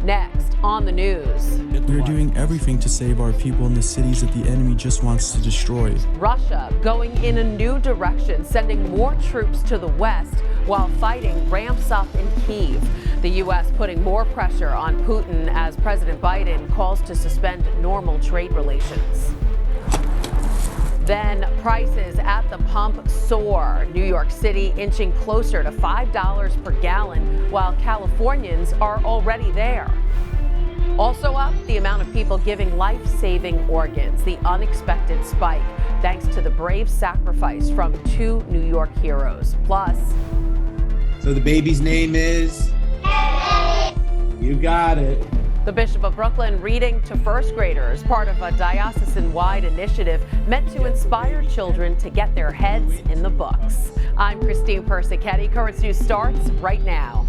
Next on the news. We're doing everything to save our people in the cities that the enemy just wants to destroy. Russia going in a new direction, sending more troops to the west while fighting ramps up in Kyiv. The U.S. putting more pressure on Putin as President Biden calls to suspend normal trade relations. Then prices at the pump soar. New York City inching closer to $5 per gallon, while Californians are already there. Also up, the amount of people giving life-saving organs, the unexpected spike, thanks to the brave sacrifice from 2 New York heroes. Plus, so the baby's name is? You got it. The Bishop of Brooklyn reading to first graders, part of a diocesan-wide initiative meant to inspire children to get their heads in the books. I'm Christine Persichetti. Currents News starts right now.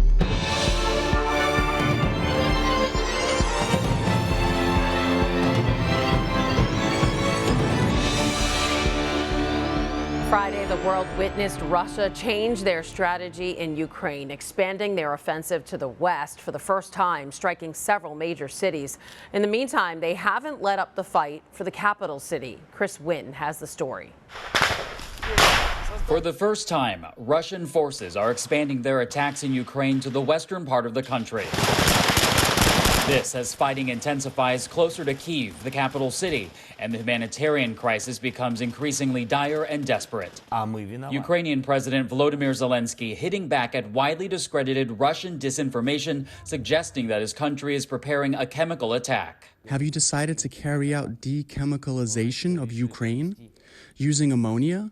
Friday, the world witnessed Russia change their strategy in Ukraine, expanding their offensive to the west for the first time, striking several major cities. In the meantime, they haven't let up the fight for the capital city. Chris Wynn has the story. For the first time, Russian forces are expanding their attacks in Ukraine to the western part of the country. This as fighting intensifies closer to Kyiv, the capital city, and the humanitarian crisis becomes increasingly dire and desperate. Ukrainian President Vladimir Zelensky hitting back at widely discredited Russian disinformation, suggesting that his country is preparing a chemical attack. Have you decided to carry out dechemicalization of Ukraine? Using ammonia?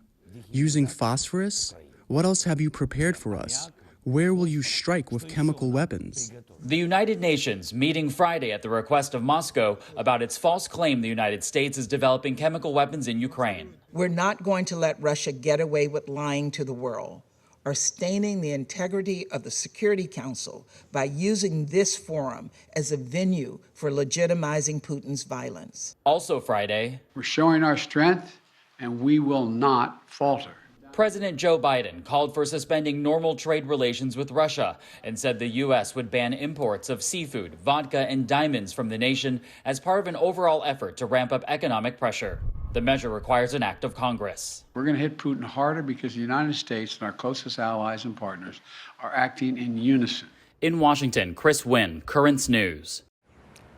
Using phosphorus? What else have you prepared for us? Where will you strike with chemical weapons? The United Nations meeting Friday at the request of Moscow about its false claim the United States is developing chemical weapons in Ukraine. We're not going to let Russia get away with lying to the world or staining the integrity of the Security Council by using this forum as a venue for legitimizing Putin's violence. Also Friday, we're showing our strength and we will not falter. President Joe Biden called for suspending normal trade relations with Russia and said the U.S. would ban imports of seafood, vodka, and diamonds from the nation as part of an overall effort to ramp up economic pressure. The measure requires an act of Congress. We're going to hit Putin harder because the United States and our closest allies and partners are acting in unison. In Washington, Chris Wynn, Currents News.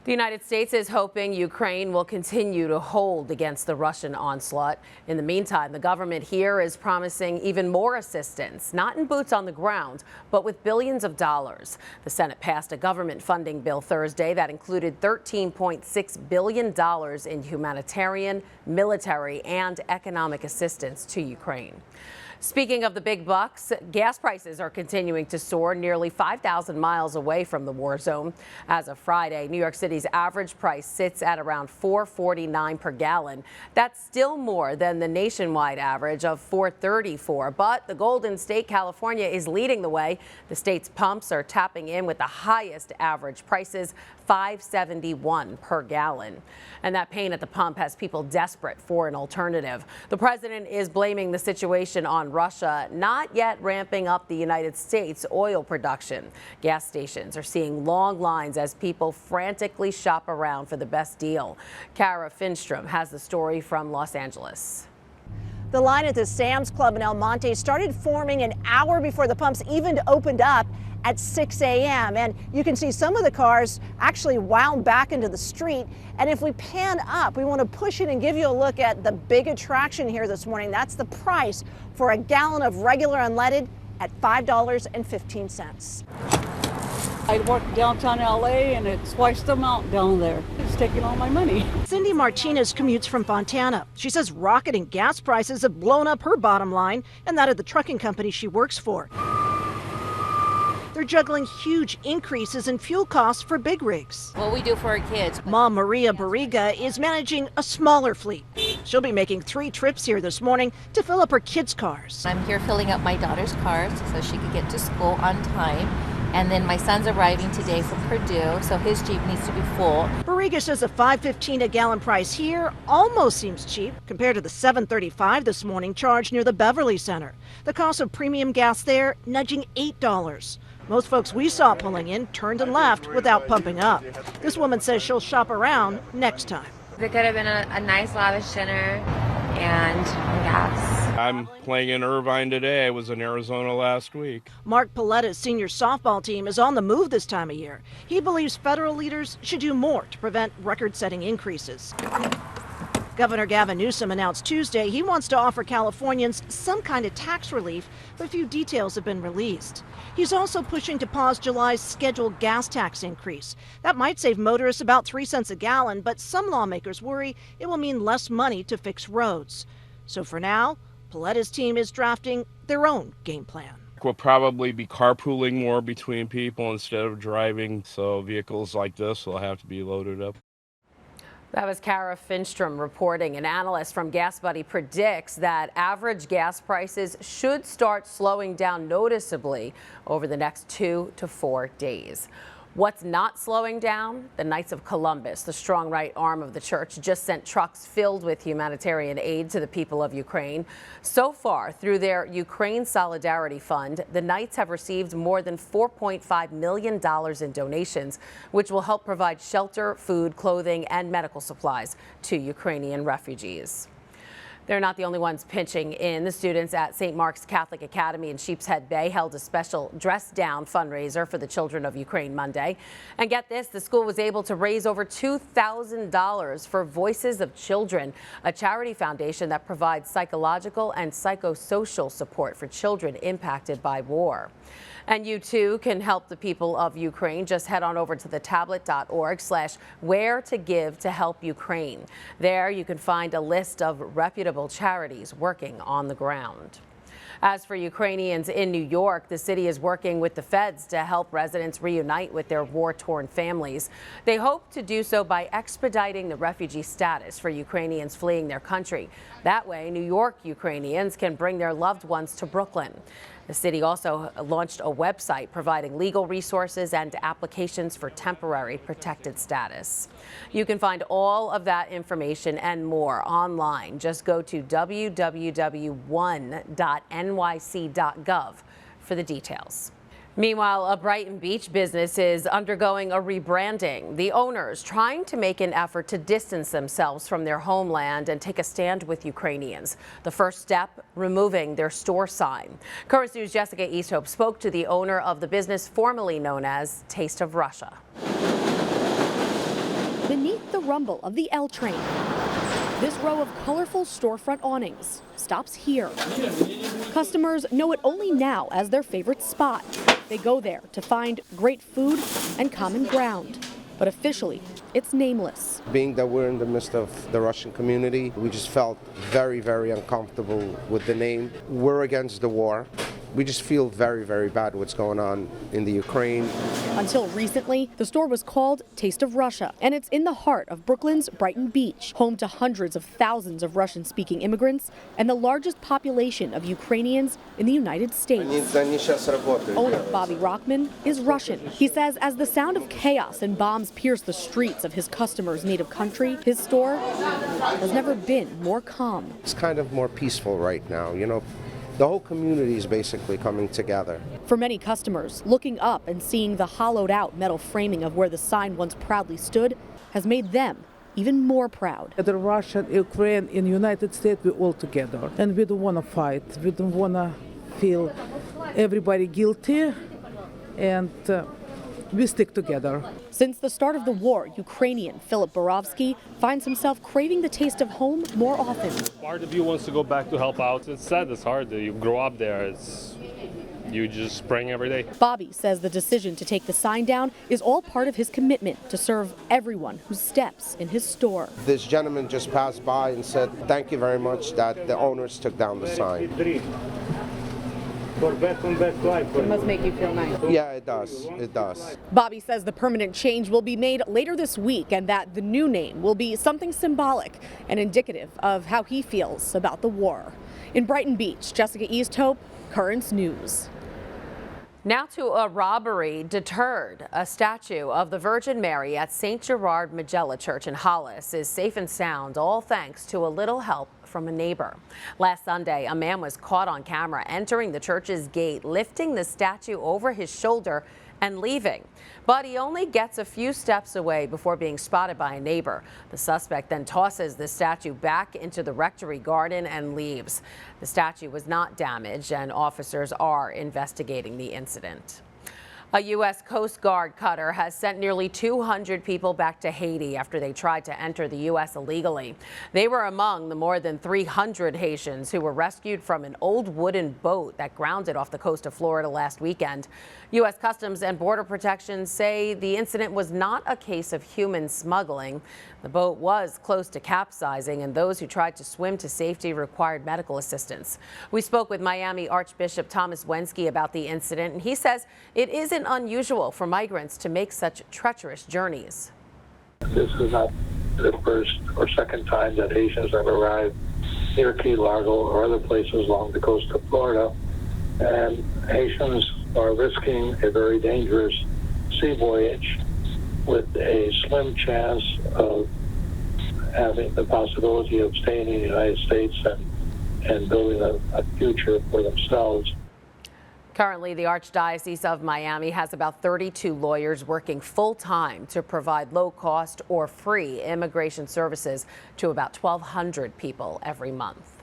The United States is hoping Ukraine will continue to hold against the Russian onslaught. In the meantime, the government here is promising even more assistance, not in boots on the ground, but with billions of dollars. The Senate passed a government funding bill Thursday that included $13.6 billion in humanitarian, military, and economic assistance to Ukraine. Speaking of the big bucks, gas prices are continuing to soar nearly 5,000 miles away from the war zone. As of Friday, New York City's average price sits at around $4.49 per gallon. That's still more than the nationwide average of $4.34. But the Golden State, California, is leading the way. The state's pumps are tapping in with the highest average prices, $5.71 per gallon. And that pain at the pump has people desperate for an alternative. The president is blaming the situation on Russia, not yet ramping up the United States oil production. Gas stations are seeing long lines as people frantically shop around for the best deal. Kara Finstrom has the story from Los Angeles. The line at the Sam's Club in El Monte started forming an hour before the pumps even opened up at 6 a.m. And you can see some of the cars actually wound back into the street. And if we pan up, we want to push it and give you a look at the big attraction here this morning. That's the price for a gallon of regular unleaded at $5.15. I work downtown LA and it's twice the amount down there. It's taking all my money. Cindy Martinez commutes from Fontana. She says rocketing gas prices have blown up her bottom line and that of the trucking company she works for. They're juggling huge increases in fuel costs for big rigs. What we do for our kids. Mom Maria Barriga is managing a smaller fleet. She'll be making 3 trips here this morning to fill up her kids' cars. I'm here filling up my daughter's cars so she could get to school on time. And then my son's arriving today from Purdue, so his Jeep needs to be full. Barriga says the $5.15 a gallon price here almost seems cheap compared to the $7.35 this morning charged near the Beverly Center. The cost of premium gas there nudging $8. Most folks we saw pulling in turned and left without pumping up. This woman says she'll shop around next time. There could have been a nice lavish dinner and gas. I'm playing in Irvine today. I was in Arizona last week. Mark Paletta's senior softball team is on the move this time of year. He believes federal leaders should do more to prevent record-setting increases. Governor Gavin Newsom announced Tuesday he wants to offer Californians some kind of tax relief, but few details have been released. He's also pushing to pause July's scheduled gas tax increase. That might save motorists about 3 cents a gallon, but some lawmakers worry it will mean less money to fix roads. So for now, Paletta's team is drafting their own game plan. We'll probably be carpooling more between people instead of driving, so vehicles like this will have to be loaded up. That was Kara Finstrom reporting. An analyst from GasBuddy predicts that average gas prices should start slowing down noticeably over the next 2 to 4 days. What's not slowing down? The Knights of Columbus, the strong right arm of the church, just sent trucks filled with humanitarian aid to the people of Ukraine. So far, through their Ukraine Solidarity Fund, the Knights have received more than $4.5 million in donations, which will help provide shelter, food, clothing, and medical supplies to Ukrainian refugees. They're not the only ones pitching in. The students at St. Mark's Catholic Academy in Sheepshead Bay held a special Dress Down fundraiser for the children of Ukraine Monday. And get this, the school was able to raise over $2,000 for Voices of Children, a charity foundation that provides psychological and psychosocial support for children impacted by war. And you too can help the people of Ukraine. Just head on over to thetablet.org/where to give to help Ukraine. There you can find a list of reputable charities working on the ground. As for Ukrainians in New York, the city is working with the feds to help residents reunite with their war-torn families. They hope to do so by expediting the refugee status for Ukrainians fleeing their country. That way, New York Ukrainians can bring their loved ones to Brooklyn. The city also launched a website providing legal resources and applications for temporary protected status. You can find all of that information and more online. Just go to www.one.nyc.gov for the details. Meanwhile, a Brighton Beach business is undergoing a rebranding. The owners trying to make an effort to distance themselves from their homeland and take a stand with Ukrainians. The first step, removing their store sign. Current News' Jessica Easthope spoke to the owner of the business formerly known as Taste of Russia. Beneath the rumble of the L train, this row of colorful storefront awnings stops here. Customers know it only now as their favorite spot. They go there to find great food and common ground. But officially, it's nameless. Being that we're in the midst of the Russian community, we just felt very, very uncomfortable with the name. We're against the war. We just feel very, very bad what's going on in the Ukraine. Until recently, the store was called Taste of Russia, and it's in the heart of Brooklyn's Brighton Beach, home to hundreds of thousands of Russian-speaking immigrants and the largest population of Ukrainians in the United States. Owner Bobby Rockman is Russian. He says as the sound of chaos and bombs pierce the streets of his customers' native country, his store has never been more calm. It's kind of more peaceful right now, you know. The whole community is basically coming together. For many customers, looking up and seeing the hollowed out metal framing of where the sign once proudly stood has made them even more proud. The Russia, Ukraine, and United States, we're all together. And we don't want to fight. We don't want to feel everybody guilty. And we stick together. Since the start of the war, Ukrainian Philip Borovsky finds himself craving the taste of home more often. Part of you wants to go back to help out. It's sad, it's hard. You grow up there. You just praying every day. Bobby says the decision to take the sign down is all part of his commitment to serve everyone who steps in his store. This gentleman just passed by and said, thank you very much that the owners took down the sign. It must make you feel nice. Yeah, it does. It does. Bobby says the permanent change will be made later this week and that the new name will be something symbolic and indicative of how he feels about the war. In Brighton Beach, Jessica Easthope, Currents News. Now to a robbery deterred. A statue of the Virgin Mary at St. Gerard Majella Church in Hollis is safe and sound, all thanks to a little help from a neighbor. Last Sunday, a man was caught on camera entering the church's gate, lifting the statue over his shoulder and leaving. But he only gets a few steps away before being spotted by a neighbor. The suspect then tosses the statue back into the rectory garden and leaves. The statue was not damaged, and officers are investigating the incident. A U.S. Coast Guard cutter has sent nearly 200 people back to Haiti after they tried to enter the U.S. illegally. They were among the more than 300 Haitians who were rescued from an old wooden boat that grounded off the coast of Florida last weekend. U.S. Customs and Border Protection say the incident was not a case of human smuggling. The boat was close to capsizing, and those who tried to swim to safety required medical assistance. We spoke with Miami Archbishop Thomas Wensky about the incident, and he says it isn't unusual for migrants to make such treacherous journeys. This is not the first or second time that Haitians have arrived near Key Largo or other places along the coast of Florida, and Haitians are risking a very dangerous sea voyage with a slim chance of having the possibility of staying in the United States and building a future for themselves. Currently, the Archdiocese of Miami has about 32 lawyers working full-time to provide low-cost or free immigration services to about 1,200 people every month.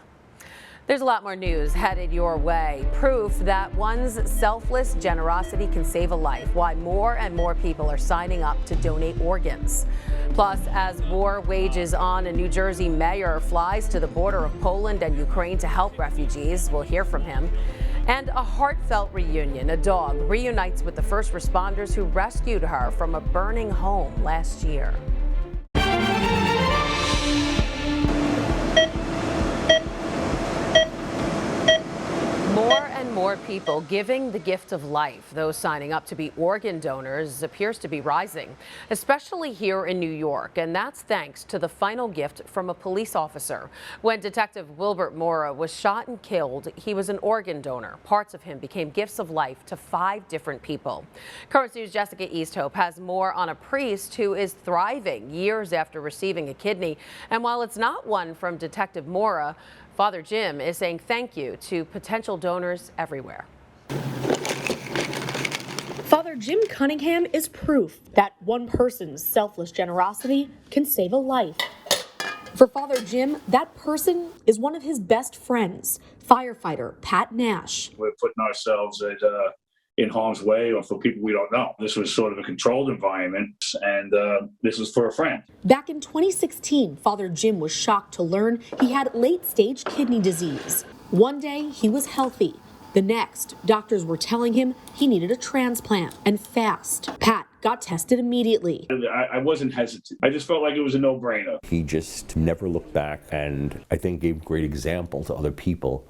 There's a lot more news headed your way. Proof that one's selfless generosity can save a life. Why more and more people are signing up to donate organs. Plus, as war wages on, a New Jersey mayor flies to the border of Poland and Ukraine to help refugees. We'll hear from him. And a heartfelt reunion. A dog reunites with the first responders who rescued her from a burning home last year. More and more people giving the gift of life. Those signing up to be organ donors appears to be rising, especially here in New York. And that's thanks to the final gift from a police officer. When Detective Wilbert Mora was shot and killed, he was an organ donor. Parts of him became gifts of life to 5 different people. Current News' Jessica Easthope has more on a priest who is thriving years after receiving a kidney. And while it's not one from Detective Mora, Father Jim is saying thank you to potential donors everywhere. Father Jim Cunningham is proof that one person's selfless generosity can save a life. For Father Jim, that person is one of his best friends, firefighter Pat Nash. We're putting ourselves in harm's way or for people we don't know. This was sort of a controlled environment, and this was for a friend. Back in 2016, Father Jim was shocked to learn he had late-stage kidney disease. One day, he was healthy. The next, doctors were telling him he needed a transplant, and fast. Pat got tested immediately. I wasn't hesitant. I just felt like it was a no-brainer. He just never looked back, and I think gave great example to other people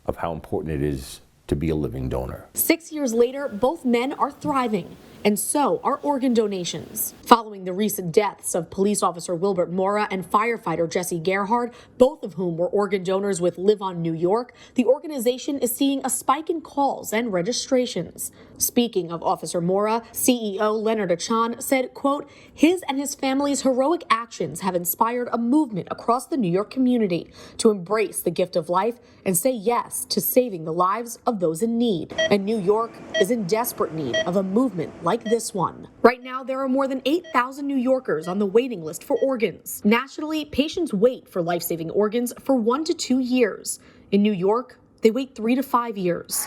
of how important it is to be a living donor. 6 years later, both men are thriving, and so are organ donations. Following the recent deaths of police officer Wilbert Mora and firefighter Jesse Gerhard, both of whom were organ donors with Live On New York, the organization is seeing a spike in calls and registrations. Speaking of Officer Mora, CEO Leonard Achan said, quote, his and his family's heroic actions have inspired a movement across the New York community to embrace the gift of life and say yes to saving the lives of those in need. And New York is in desperate need of a movement like this one. Right now, there are more than 8,000 New Yorkers on the waiting list for organs. Nationally, patients wait for life-saving organs for 1 to 2 years. In New York, they wait 3 to 5 years.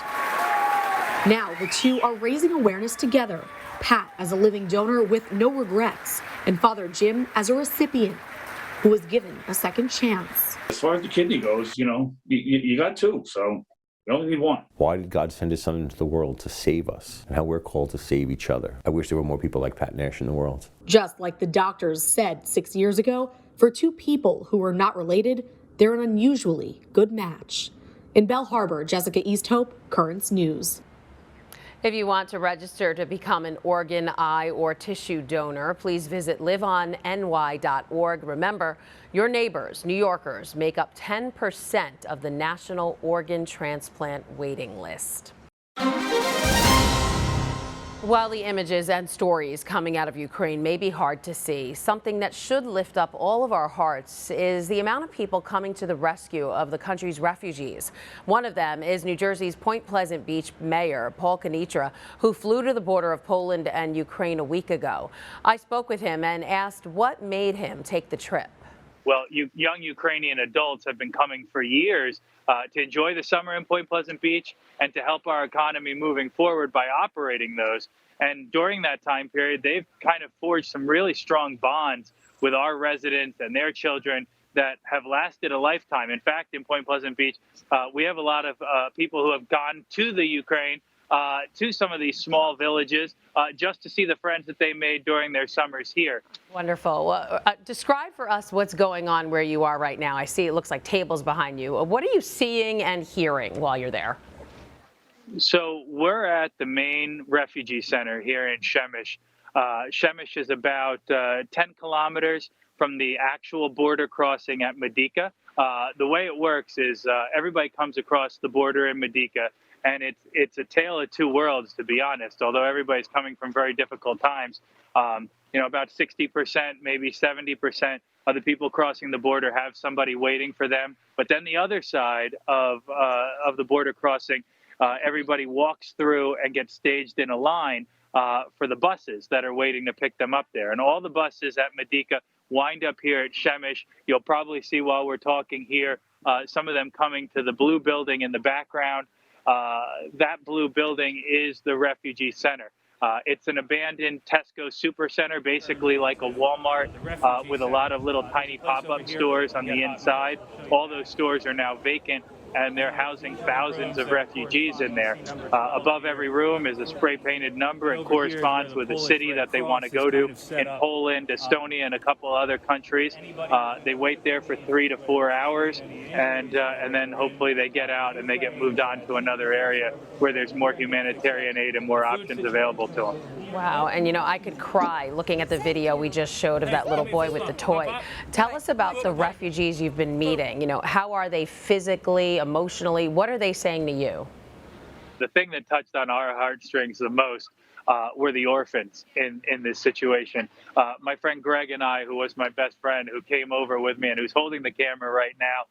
Now, the two are raising awareness together. Pat as a living donor with no regrets, and Father Jim as a recipient who was given a second chance. As far as the kidney goes, you know, you got 2, so you only need 1. Why did God send his son into the world? To save us, and how we're called to save each other. I wish there were more people like Pat Nash in the world. Just like the doctors said 6 years ago, for 2 people who are not related, they're an unusually good match. In Belle Harbor, Jessica Easthope, Currents News. If you want to register to become an organ, eye, or tissue donor, please visit liveonny.org. Remember, your neighbors, New Yorkers, make up 10% of the national organ transplant waiting list. While the images and stories coming out of Ukraine may be hard to see, something that should lift up all of our hearts is the amount of people coming to the rescue of the country's refugees. One of them is New Jersey's Point Pleasant Beach Mayor Paul Kanitra, who flew to the border of Poland and Ukraine a week ago. I spoke with him and asked what made him take the trip. Well, young Ukrainian adults have been coming for years to enjoy the summer in Point Pleasant Beach and to help our economy moving forward by operating those. And during that time period, they've kind of forged some really strong bonds with our residents and their children that have lasted a lifetime. In fact, in Point Pleasant Beach, we have a lot of people who have gone to the Ukraine, to some of these small villages, just to see the friends that they made during their summers here. Wonderful. Describe for us what's going on where you are right now. I see it looks like tables behind you. What are you seeing and hearing while you're there? So we're at the main refugee center here in Przemyśl. Przemyśl is about 10 kilometers from the actual border crossing at Medyka. The way it works is everybody comes across the border in Medyka, and it's a tale of two worlds, to be honest. Although everybody's coming from very difficult times, about 60%, maybe 70% of the people crossing the border have somebody waiting for them. But then the other side of the border crossing, everybody walks through and gets staged in a line for the buses that are waiting to pick them up there. And all the buses at Medyka wind up here at Przemyśl. You'll probably see while we're talking here, some of them coming to the blue building in the background. That blue building is the refugee center. It's an abandoned Tesco supercenter, basically like a Walmart, with a lot of little tiny pop-up stores on the inside. All those stores are now vacant, and they're housing thousands of refugees in there. Above every room is a spray-painted number. It corresponds with the city that they want to go to in Poland, Estonia, and a couple other countries. They wait there for 3 to 4 hours, and then hopefully they get out and they get moved on to another area where there's more humanitarian aid and more options available to them. Wow, and I could cry looking at the video we just showed of that little boy with the toy. Tell us about the refugees you've been meeting. How are they physically, emotionally? What are they saying to you? The thing that touched on our heartstrings the most were the orphans in this situation. My friend Greg and I, who was my best friend, who came over with me and who's holding the camera right now,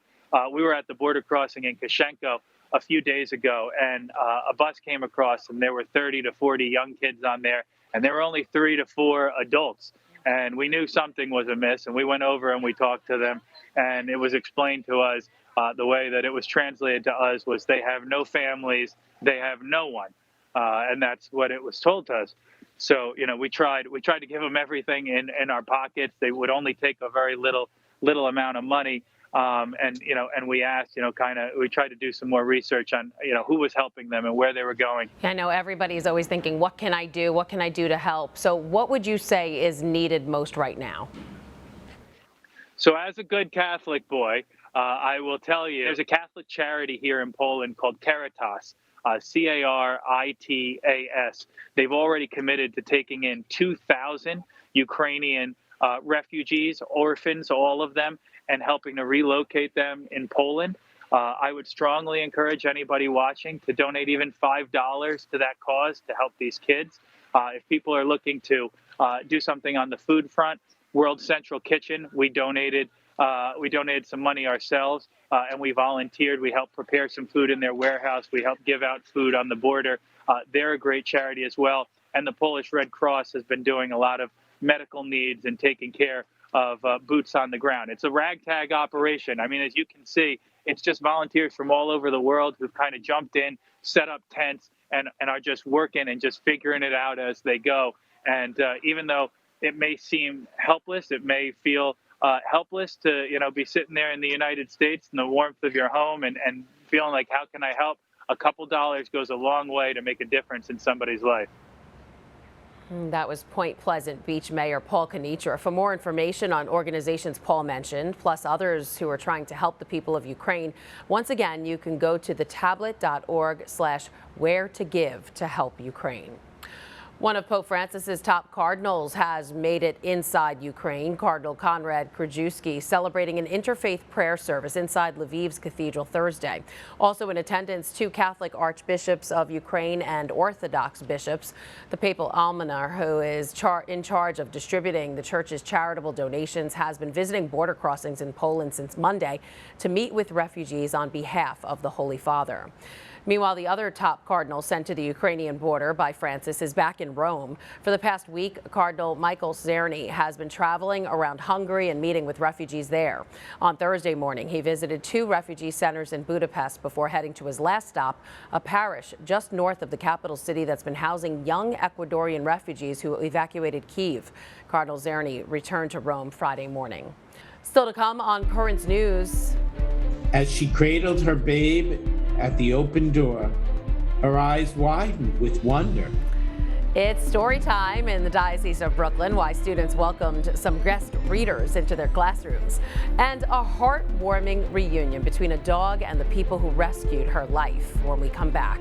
we were at the border crossing in Kashenko a few days ago, and a bus came across, and there were 30 to 40 young kids on there, and there were only 3 to 4 adults. And we knew something was amiss, and we went over and we talked to them, and it was explained to us the way that it was translated to us was they have no families, they have no one, and that's what it was told to us. So we tried to give them everything in our pockets. They would only take a very little amount of money. And we asked, we tried to do some more research on, who was helping them and where they were going. I know everybody's always thinking, what can I do? What can I do to help? So what would you say is needed most right now? So as a good Catholic boy, I will tell you, there's a Catholic charity here in Poland called Caritas, C-A-R-I-T-A-S. They've already committed to taking in 2,000 Ukrainian refugees, orphans, all of them, and helping to relocate them in Poland. I would strongly encourage anybody watching to donate even $5 to that cause to help these kids. If people are looking to do something on the food front, World Central Kitchen, we donated some money ourselves, and we volunteered. We helped prepare some food in their warehouse. We helped give out food on the border. They're a great charity as well. And the Polish Red Cross has been doing a lot of medical needs and taking care of boots on the ground. It's a ragtag operation. I mean, as you can see, it's just volunteers from all over the world who've kind of jumped in, set up tents, and are just working and just figuring it out as they go. And even though it may seem helpless, it may feel helpless to be sitting there in the United States in the warmth of your home and feeling like, how can I help? A couple dollars goes a long way to make a difference in somebody's life. That was Point Pleasant Beach Mayor Paul Kanitra. For more information on organizations Paul mentioned, plus others who are trying to help the people of Ukraine, once again, you can go to thetablet.org/where to give to help Ukraine. One of Pope Francis's top cardinals has made it inside Ukraine. Cardinal Konrad Krajewski celebrating an interfaith prayer service inside Lviv's cathedral Thursday. Also in attendance, 2 Catholic archbishops of Ukraine and Orthodox bishops. The papal almoner, who is in charge of distributing the church's charitable donations, has been visiting border crossings in Poland since Monday to meet with refugees on behalf of the Holy Father. Meanwhile, the other top cardinal sent to the Ukrainian border by Francis is back in Rome. For the past week, Cardinal Michael Czerny has been traveling around Hungary and meeting with refugees there. On Thursday morning, he visited 2 refugee centers in Budapest before heading to his last stop, a parish just north of the capital city that's been housing young Ecuadorian refugees who evacuated Kyiv. Cardinal Czerny returned to Rome Friday morning. Still to come on Currents News. As she cradled her babe at the open door, her eyes widened with wonder. It's story time in the Diocese of Brooklyn, why students welcomed some guest readers into their classrooms, and a heartwarming reunion between a dog and the people who rescued her life when we come back.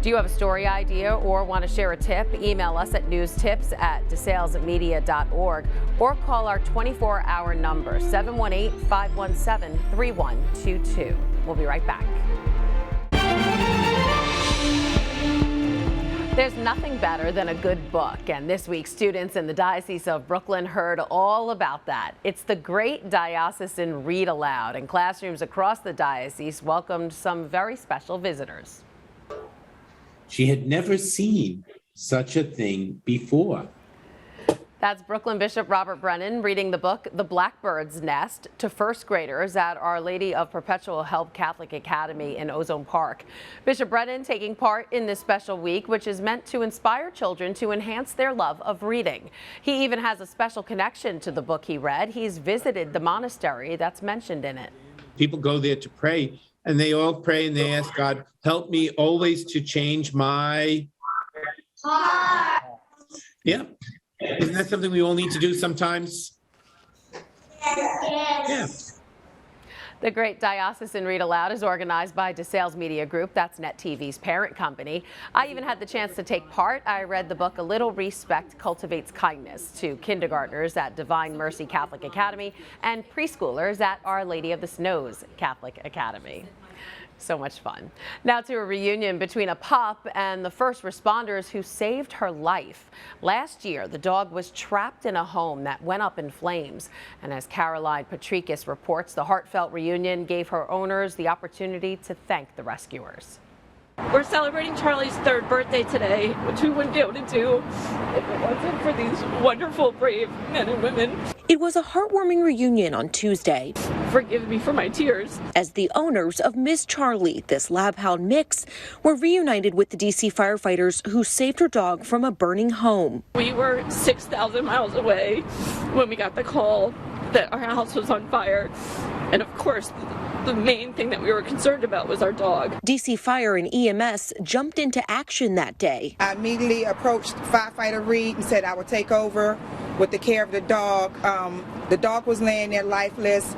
Do you have a story idea or want to share a tip? Email us at newstips@desalesmedia.org or call our 24-hour number, 718-517-3122. We'll be right back. There's nothing better than a good book, and this week students in the Diocese of Brooklyn heard all about that. It's the Great Diocesan Read Aloud, and classrooms across the diocese welcomed some very special visitors. She had never seen such a thing before. That's Brooklyn Bishop Robert Brennan reading the book The Blackbird's Nest to first graders at Our Lady of Perpetual Help Catholic Academy in Ozone Park. Bishop Brennan taking part in this special week, which is meant to inspire children to enhance their love of reading. He even has a special connection to the book he read. He's visited the monastery that's mentioned in it. People go there to pray, and they all pray and they ask God, help me always to change my heart. Yeah. Isn't that something we all need to do sometimes? Yeah. The Great Diocesan Read Aloud is organized by DeSales Media Group. That's Net TV's parent company. I even had the chance to take part. I read the book A Little Respect Cultivates Kindness to kindergartners at Divine Mercy Catholic Academy and preschoolers at Our Lady of the Snows Catholic Academy. So much fun. Now to a reunion between a pup and the first responders who saved her life. Last year, the dog was trapped in a home that went up in flames. And as Caroline Patrikis reports, the heartfelt reunion gave her owners the opportunity to thank the rescuers. We're celebrating Charlie's 3rd birthday today, which we wouldn't be able to do if it wasn't for these wonderful, brave men and women. It was a heartwarming reunion on Tuesday. Forgive me for my tears. As the owners of Miss Charlie, this lab hound mix, were reunited with the DC firefighters who saved her dog from a burning home. We were 6,000 miles away when we got the call that our house was on fire. And of course, the main thing that we were concerned about was our dog. DC Fire and EMS jumped into action that day. I immediately approached firefighter Reed and said I would take over with the care of the dog. The dog was laying there lifeless,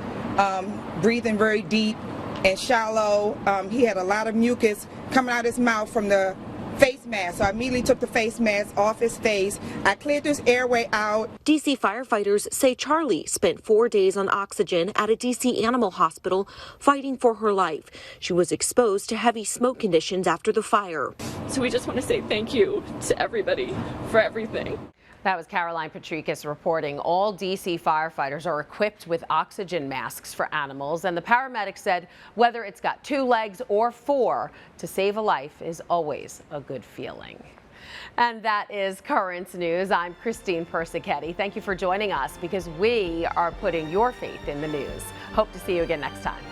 breathing very deep and shallow. He had a lot of mucus coming out of his mouth from the face mask. So I immediately took the face mask off his face. I cleared this airway out. DC firefighters say Charlie spent 4 days on oxygen at a DC animal hospital fighting for her life. She was exposed to heavy smoke conditions after the fire. So we just want to say thank you to everybody for everything. That was Caroline Patrikis reporting. All DC firefighters are equipped with oxygen masks for animals, and the paramedic said whether it's got 2 legs or 4, to save a life is always a good feeling. And that is Currents News. I'm Christine Persichetti. Thank you for joining us because we are putting your faith in the news. Hope to see you again next time.